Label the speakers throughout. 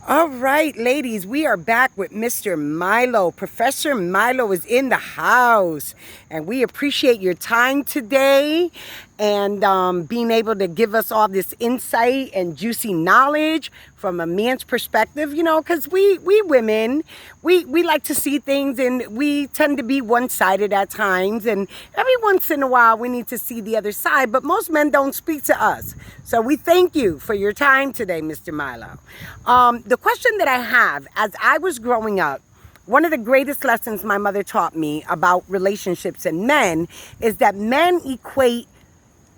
Speaker 1: All right, ladies, we are back with Mr. Milo. Professor Milo is in the house, and we appreciate your time today and being able to give us all this insight and juicy knowledge from a man's perspective, because we women, we like to see things and we tend to be one-sided at times, and every once in a while we need to see the other side, but most men don't speak to us. So we thank you for your time today, Mr. Milo. The question that I have, as I was growing up, one of the greatest lessons my mother taught me about relationships and men is that men equate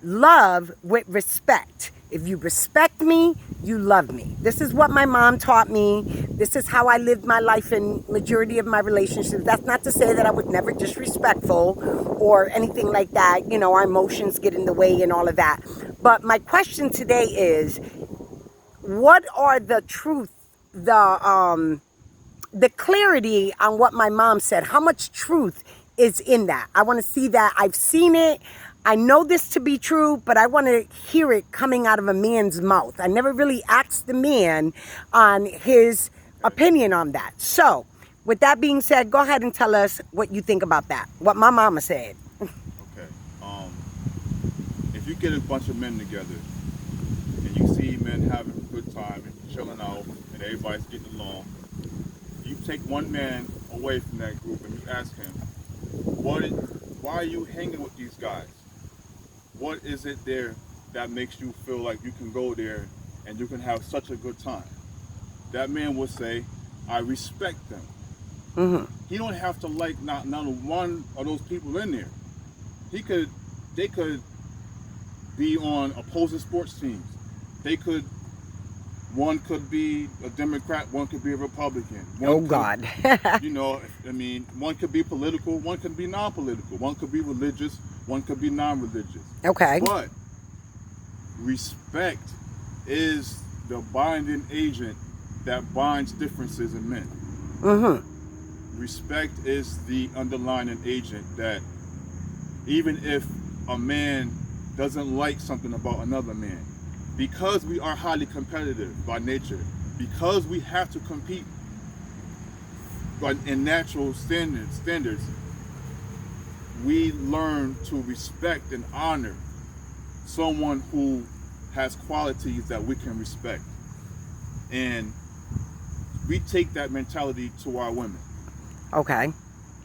Speaker 1: love with respect. If you respect me, you love me. This is what my mom taught me. This is how I lived my life in majority of my relationships. That's not to say that I was never disrespectful or anything like that. Our emotions get in the way and all of that. But my question today is, what are the truth, the clarity on what my mom said? How much truth is in that? I want to see that. I've seen it. I know this to be true, but I want to hear it coming out of a man's mouth. I never really asked the man on his opinion on that. So, with that being said, go ahead and tell us what you think about that. What my mama said.
Speaker 2: Okay. If you get a bunch of men together and you see men having a good time and chilling out and everybody's getting along, you take one man away from that group and you ask him, why are you hanging with these guys? What is it there that makes you feel like you can go there and you can have such a good time? That man will say, I respect them.
Speaker 1: Mm-hmm.
Speaker 2: He don't have to like not one of those people in there. They could be on opposing sports teams. One could be a Democrat, one could be a Republican.
Speaker 1: God.
Speaker 2: One could be political, one could be non-political, one could be religious, one could be non-religious.
Speaker 1: Okay.
Speaker 2: But respect is the binding agent that binds differences in men.
Speaker 1: Mm-hmm.
Speaker 2: Respect is the underlying agent that even if a man doesn't like something about another man, because we are highly competitive by nature, because we have to compete in natural standards, we learn to respect and honor someone who has qualities that we can respect. And we take that mentality to our women.
Speaker 1: Okay.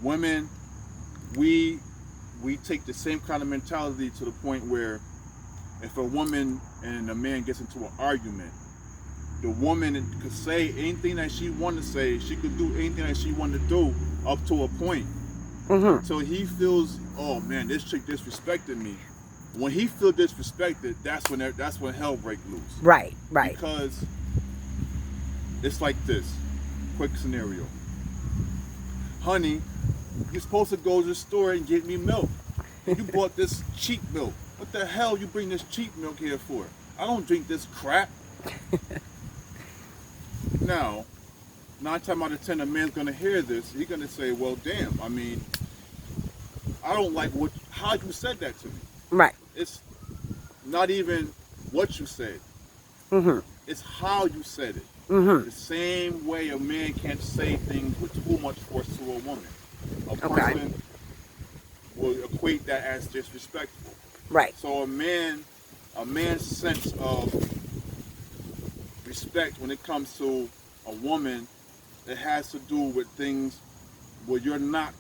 Speaker 2: Women, we take the same kind of mentality to the point where if a woman and a man gets into an argument, the woman could say anything that she wanted to say. She could do anything that she wanted to do up to a point.
Speaker 1: Mm-hmm.
Speaker 2: So he feels, oh man, this chick disrespected me. When he feels disrespected, that's when hell break loose.
Speaker 1: Right.
Speaker 2: Because it's like this. Quick scenario. Honey, you're supposed to go to the store and get me milk. You bought this cheap milk. What the hell you bring this cheap milk here for? I don't drink this crap. Now, 9 times out of 10, a man's gonna hear this. He's gonna say, "Well, damn. I don't like how you said that to me."
Speaker 1: Right.
Speaker 2: It's not even what you said.
Speaker 1: Mm-hmm.
Speaker 2: It's how you said it.
Speaker 1: Mm-hmm.
Speaker 2: The same way a man can't say things with too much force to a woman. A
Speaker 1: Okay.
Speaker 2: person will equate that as disrespectful.
Speaker 1: Right.
Speaker 2: So a man's sense of respect when it comes to a woman, it has to do with things where you're not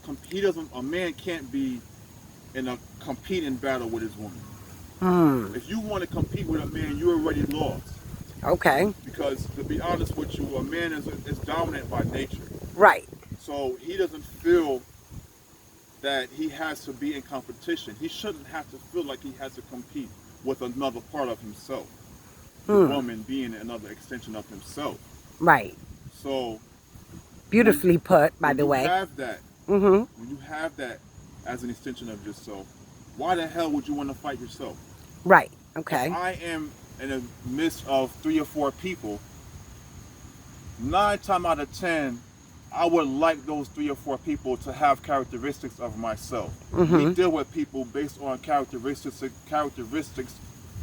Speaker 2: a man can't be in a competing battle with his woman. If you want to compete with a man, you already lost.
Speaker 1: Okay.
Speaker 2: Because to be honest with you, a man is dominant by nature.
Speaker 1: Right.
Speaker 2: So he doesn't feel that he has to be in competition. He shouldn't have to feel like he has to compete with another part of himself. The woman being another extension of himself.
Speaker 1: Right.
Speaker 2: So
Speaker 1: beautifully put, by the way.
Speaker 2: When you have that as an extension of yourself, why the hell would you want to fight yourself?
Speaker 1: Right. Okay.
Speaker 2: If I am in the midst of 3 or 4 people, 9 times out of 10, I would like those 3 or 4 people to have characteristics of myself. We deal with people based on characteristics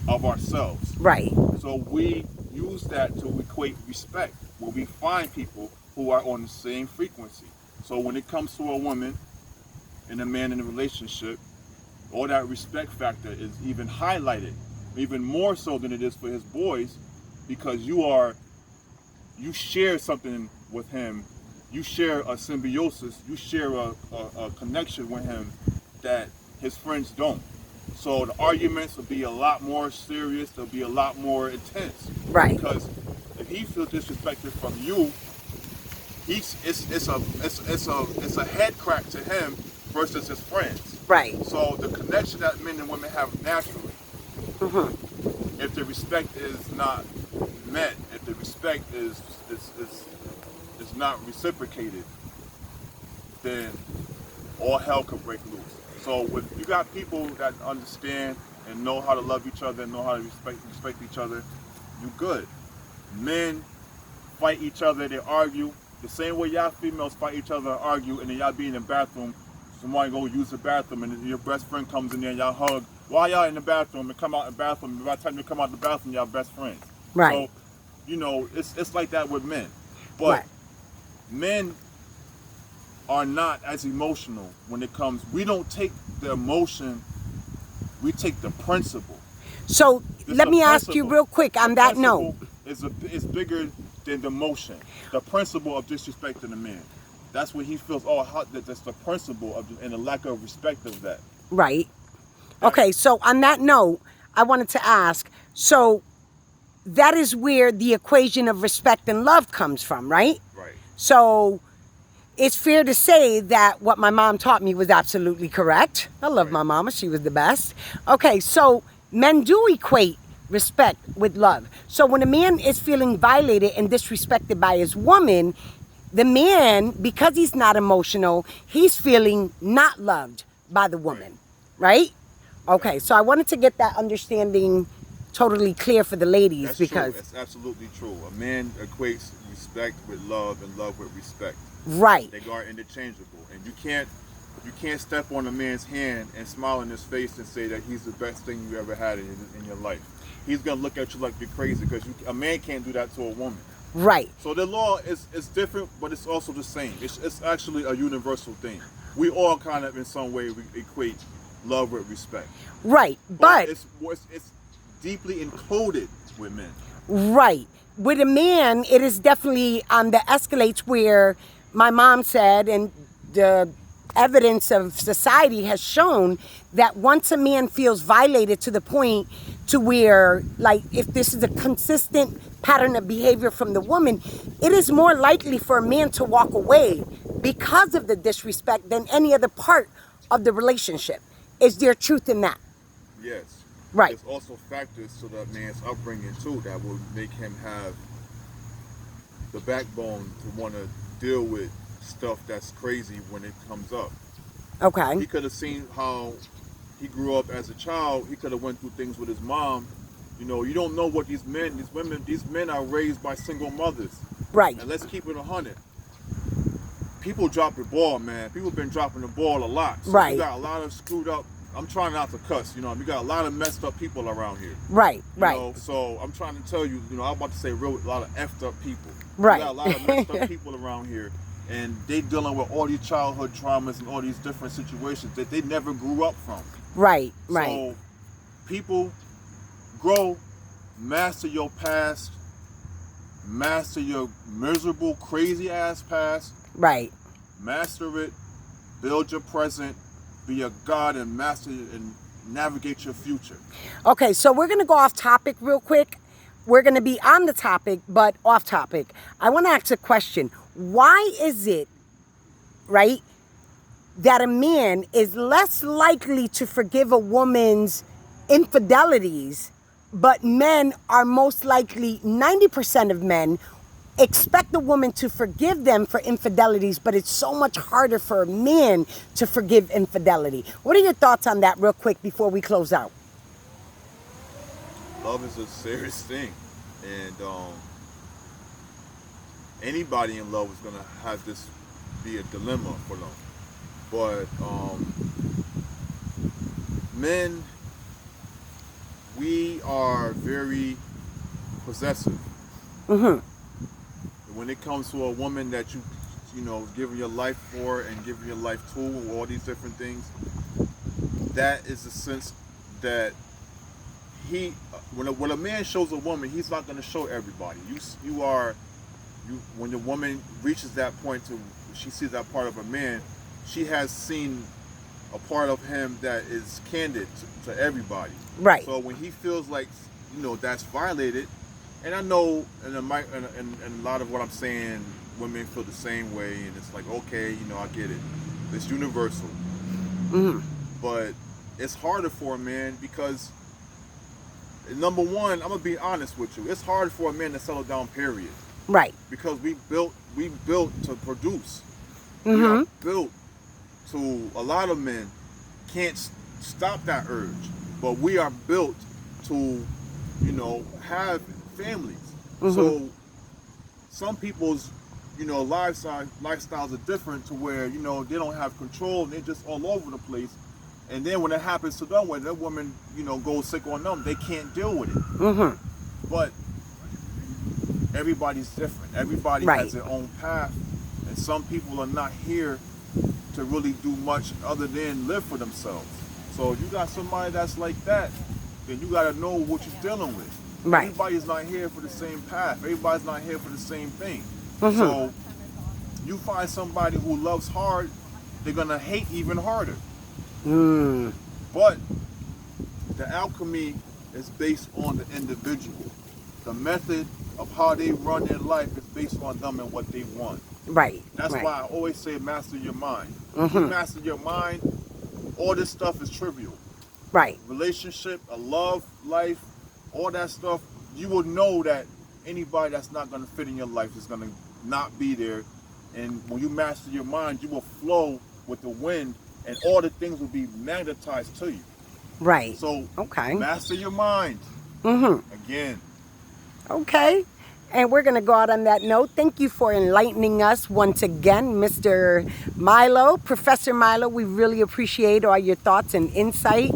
Speaker 2: of ourselves.
Speaker 1: Right.
Speaker 2: So we use that to equate respect when we find people who are on the same frequency. So when it comes to a woman and a man in a relationship, all that respect factor is even highlighted, even more so than it is for his boys, because you share something with him, you share a symbiosis, you share a connection with him that his friends don't. So the arguments will be a lot more serious, they'll be a lot more intense.
Speaker 1: Right.
Speaker 2: Because if he feels disrespected from you, it's a head crack to him versus his friends.
Speaker 1: Right.
Speaker 2: So the connection that men and women have naturally,
Speaker 1: Mm-hmm.
Speaker 2: if the respect is not met, if the respect is not reciprocated, then all hell can break loose. So when you got people that understand and know how to love each other and know how to respect each other, you good. Men fight each other, they argue. The same way y'all females fight each other and argue, and then y'all be in the bathroom, somebody go use the bathroom, and then your best friend comes in there and y'all hug. Why y'all in the bathroom and come out in the bathroom? And by the time you come out the bathroom, y'all best friends.
Speaker 1: Right.
Speaker 2: So, it's like that with men. But
Speaker 1: Right.
Speaker 2: men are not as emotional when it comes. We don't take the emotion, we take the principle.
Speaker 1: So
Speaker 2: It's
Speaker 1: let
Speaker 2: the
Speaker 1: me ask you
Speaker 2: principle.
Speaker 1: real quick on
Speaker 2: The
Speaker 1: that note.
Speaker 2: principle is bigger than the emotion. The principle of disrespecting a man. That's what he feels. That's the principle of, and the lack of respect of that.
Speaker 1: Right. Okay, so on that note, I wanted to ask, so that is where the equation of respect and love comes from, right?
Speaker 2: Right.
Speaker 1: So it's fair to say that what my mom taught me was absolutely correct. I love
Speaker 2: Right.
Speaker 1: my mama. She was the best. Okay, so men do equate respect with love. So when a man is feeling violated and disrespected by his woman, the man, because he's not emotional, he's feeling not loved by the woman, right? Okay, so I wanted to get that understanding totally clear for the ladies.
Speaker 2: That's
Speaker 1: because
Speaker 2: true. That's absolutely true. A man equates respect with love and love with respect.
Speaker 1: right,
Speaker 2: They are interchangeable, and you can't step on a man's hand and smile in his face and say that he's the best thing you ever had in your life. He's gonna look at you like you're crazy, because a man can't do that to a woman.
Speaker 1: right,
Speaker 2: So the law is different, but it's also the same. It's actually a universal thing. We all kind of in some way we equate love with respect.
Speaker 1: right. But
Speaker 2: It's deeply encoded with men.
Speaker 1: right. With a man, it is definitely on the escalates where my mom said, and the evidence of society has shown that once a man feels violated to the point to where, like, if this is a consistent pattern of behavior from the woman, it is more likely for a man to walk away because of the disrespect than any other part of the relationship. Is there truth in that?
Speaker 2: Yes.
Speaker 1: Right.
Speaker 2: There's also factors to that man's upbringing too that will make him have the backbone to want to deal with stuff that's crazy when it comes up.
Speaker 1: Okay.
Speaker 2: He could have seen how he grew up as a child. He could have went through things with his mom. You don't know what these men are raised by single mothers.
Speaker 1: Right.
Speaker 2: And let's keep it 100. People drop the ball, man. People been dropping the ball a lot. So
Speaker 1: Right.
Speaker 2: You got a lot of screwed up. I'm trying not to cuss, we got a lot of messed up people around here.
Speaker 1: Right.
Speaker 2: You
Speaker 1: Right.
Speaker 2: know, so I'm trying to tell you, I'm about to say a lot of effed up people.
Speaker 1: Right.
Speaker 2: You got a lot of messed up people around here, and they dealing with all these childhood traumas and all these different situations that they never grew up from.
Speaker 1: Right. Right.
Speaker 2: So people grow, master your past, master your miserable, crazy ass past,
Speaker 1: Right.
Speaker 2: master it, build your present, be a god and master and navigate your future.
Speaker 1: Okay, so we're going to go off topic real quick. We're going to be on the topic, but off topic. I want to ask a question. Why is it, right, that a man is less likely to forgive a woman's infidelities, but men are most likely, 90% of men expect a woman to forgive them for infidelities, but it's so much harder for a man to forgive infidelity? What are your thoughts on that real quick before we close out?
Speaker 2: Love is a serious thing, and anybody in love is gonna have this be a dilemma for them. But men, we are very possessive.
Speaker 1: Mm-hmm.
Speaker 2: When it comes to a woman that you know, giving your life for and giving your life to, all these different things, that is the sense that when a man shows a woman, he's not going to show everybody. When the woman reaches that point to she sees that part of a man, she has seen a part of him that is candid to everybody.
Speaker 1: Right.
Speaker 2: So when he feels like, you know, that's violated, and I know and a lot of what I'm saying, women feel the same way, and it's like, okay, you know, I get it. It's universal.
Speaker 1: Mm-hmm.
Speaker 2: But it's harder for a man because, number one, I'm gonna be honest with you. It's hard for a man to settle down. Period.
Speaker 1: Right.
Speaker 2: Because we built to produce. We are
Speaker 1: Mm-hmm.
Speaker 2: built to. A lot of men can't stop that urge, but we are built to, you know, have families.
Speaker 1: Mm-hmm.
Speaker 2: So some people's, you know, lifestyles are different to where, you know, they don't have control and they're just all over the place. And then when it happens to them, when that woman, you know, goes sick on them, they can't deal with it.
Speaker 1: Mm-hmm.
Speaker 2: But everybody's different. Everybody
Speaker 1: Right.
Speaker 2: has their own path, and some people are not here to really do much other than live for themselves. So if you got somebody that's like that, then you got to know what you're dealing with.
Speaker 1: Right.
Speaker 2: Everybody's not here for the same path. Everybody's not here for the same thing.
Speaker 1: Mm-hmm.
Speaker 2: So you find somebody who loves hard, they're gonna hate even harder.
Speaker 1: Mm.
Speaker 2: But the alchemy is based on the individual. The method of how they run their life is based on them and what they want.
Speaker 1: Right.
Speaker 2: That's
Speaker 1: right.
Speaker 2: why I always say master your mind. If
Speaker 1: Mm-hmm.
Speaker 2: you master your mind, all this stuff is trivial.
Speaker 1: Right.
Speaker 2: Relationship, a love, life, all that stuff, you will know that anybody that's not going to fit in your life is going to not be there. And when you master your mind, you will flow with the wind and all the things will be magnetized to you.
Speaker 1: Right.
Speaker 2: So
Speaker 1: Okay.
Speaker 2: master your mind.
Speaker 1: Mm-hmm.
Speaker 2: Again.
Speaker 1: Okay. And we're going to go out on that note. Thank you for enlightening us once again, Mr. Milo, Professor Milo. We really appreciate all your thoughts and insight.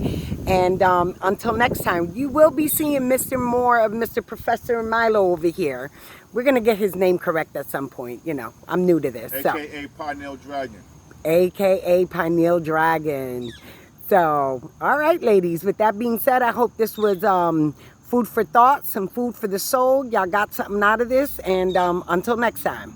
Speaker 1: And until next time, you will be seeing more of Mr. Professor Milo over here. We're going to get his name correct at some point. You know, I'm new to this.
Speaker 2: AKA Pineal Dragon.
Speaker 1: AKA Pineal Dragon. So, all right, ladies. With that being said, I hope this was food for thought, some food for the soul. Y'all got something out of this. And until next time.